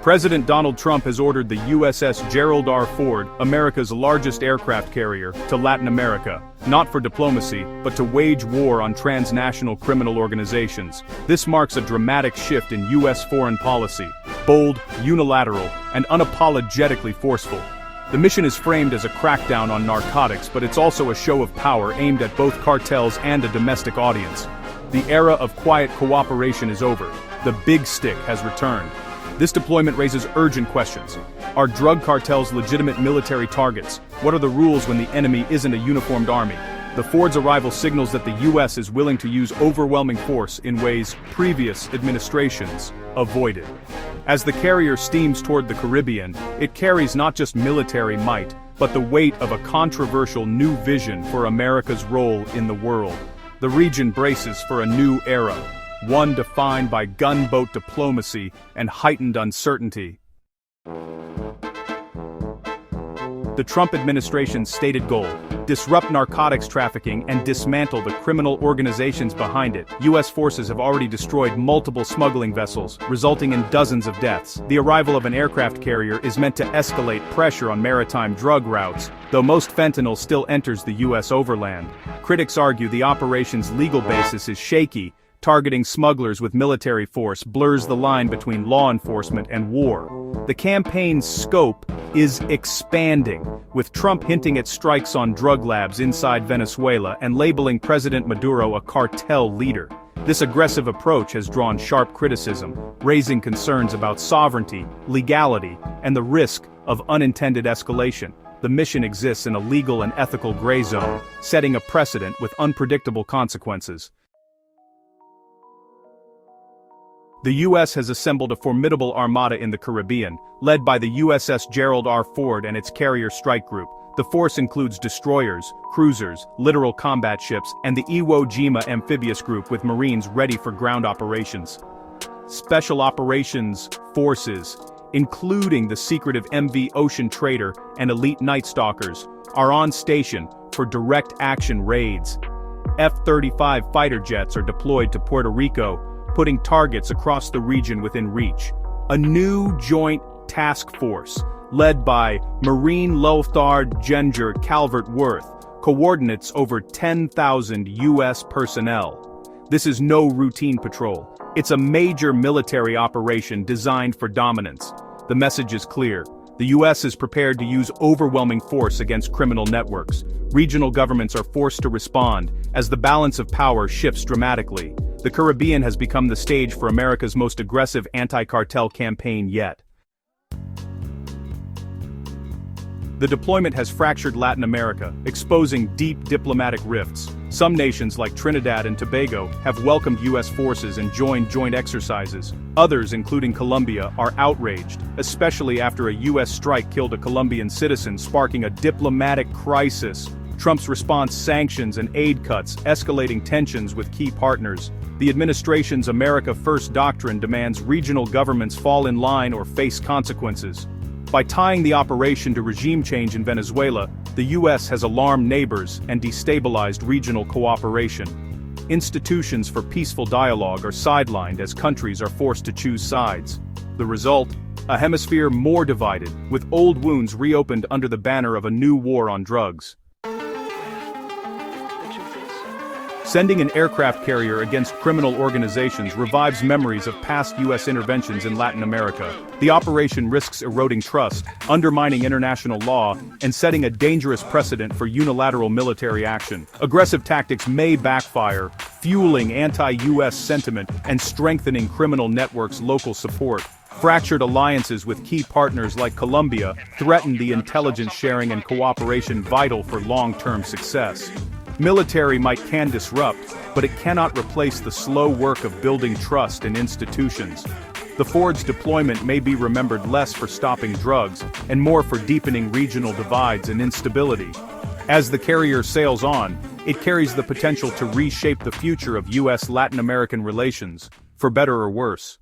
President Donald Trump has ordered the USS Gerald R. Ford, America's largest aircraft carrier, to Latin America, not for diplomacy, but to wage war on transnational criminal organizations. This marks a dramatic shift in U.S. foreign policy, bold, unilateral, and unapologetically forceful. The mission is framed as a crackdown on narcotics, but it's also a show of power aimed at both cartels and a domestic audience. The era of quiet cooperation is over. The big stick has returned. This deployment raises urgent questions. Are drug cartels legitimate military targets? What are the rules when the enemy isn't a uniformed army? The Ford's arrival signals that the U.S. is willing to use overwhelming force in ways previous administrations avoided. As the carrier steams toward the Caribbean, it carries not just military might, but the weight of a controversial new vision for America's role in the world. The region braces for a new era, one defined by gunboat diplomacy and heightened uncertainty. The Trump administration's stated goal: disrupt narcotics trafficking and dismantle the criminal organizations behind it. U.S. forces have already destroyed multiple smuggling vessels, resulting in dozens of deaths. The arrival of an aircraft carrier is meant to escalate pressure on maritime drug routes, though most fentanyl still enters the U.S. overland. Critics argue the operation's legal basis is shaky. Targeting smugglers with military force blurs the line between law enforcement and war. The campaign's scope is expanding, with Trump hinting at strikes on drug labs inside Venezuela and labeling President Maduro a cartel leader. This aggressive approach has drawn sharp criticism, raising concerns about sovereignty, legality, and the risk of unintended escalation. The mission exists in a legal and ethical gray zone, setting a precedent with unpredictable consequences. The U.S. has assembled a formidable armada in the Caribbean, led by the USS Gerald R. Ford and its carrier strike group. The force includes destroyers, cruisers, littoral combat ships, and the Iwo Jima amphibious group with Marines ready for ground operations. Special operations forces, including the secretive MV Ocean Trader and elite Night Stalkers, are on station for direct action raids. F-35 fighter jets are deployed to Puerto Rico, putting targets across the region within reach. A new joint task force, led by Marine Lothar General Calvert Worth, coordinates over 10,000 U.S. personnel. This is no routine patrol. It's a major military operation designed for dominance. The message is clear. The U.S. is prepared to use overwhelming force against criminal networks. Regional governments are forced to respond, as the balance of power shifts dramatically. The Caribbean has become the stage for America's most aggressive anti-cartel campaign yet. The deployment has fractured Latin America, exposing deep diplomatic rifts. Some nations like Trinidad and Tobago have welcomed U.S. forces and joined joint exercises. Others, including Colombia, are outraged, especially after a U.S. strike killed a Colombian citizen, sparking a diplomatic crisis. Trump's response: sanctions and aid cuts, escalating tensions with key partners. The administration's America First doctrine demands regional governments fall in line or face consequences. By tying the operation to regime change in Venezuela, the U.S. has alarmed neighbors and destabilized regional cooperation. Institutions for peaceful dialogue are sidelined as countries are forced to choose sides. The result? A hemisphere more divided, with old wounds reopened under the banner of a new war on drugs. Sending an aircraft carrier against criminal organizations revives memories of past U.S. interventions in Latin America. The operation risks eroding trust, undermining international law, and setting a dangerous precedent for unilateral military action. Aggressive tactics may backfire, fueling anti-U.S. sentiment and strengthening criminal networks' local support. Fractured alliances with key partners like Colombia threaten the intelligence sharing and cooperation vital for long-term success. Military might can disrupt, but it cannot replace the slow work of building trust in institutions. The Ford's deployment may be remembered less for stopping drugs and more for deepening regional divides and instability. As the carrier sails on, it carries the potential to reshape the future of U.S.-Latin American relations, for better or worse.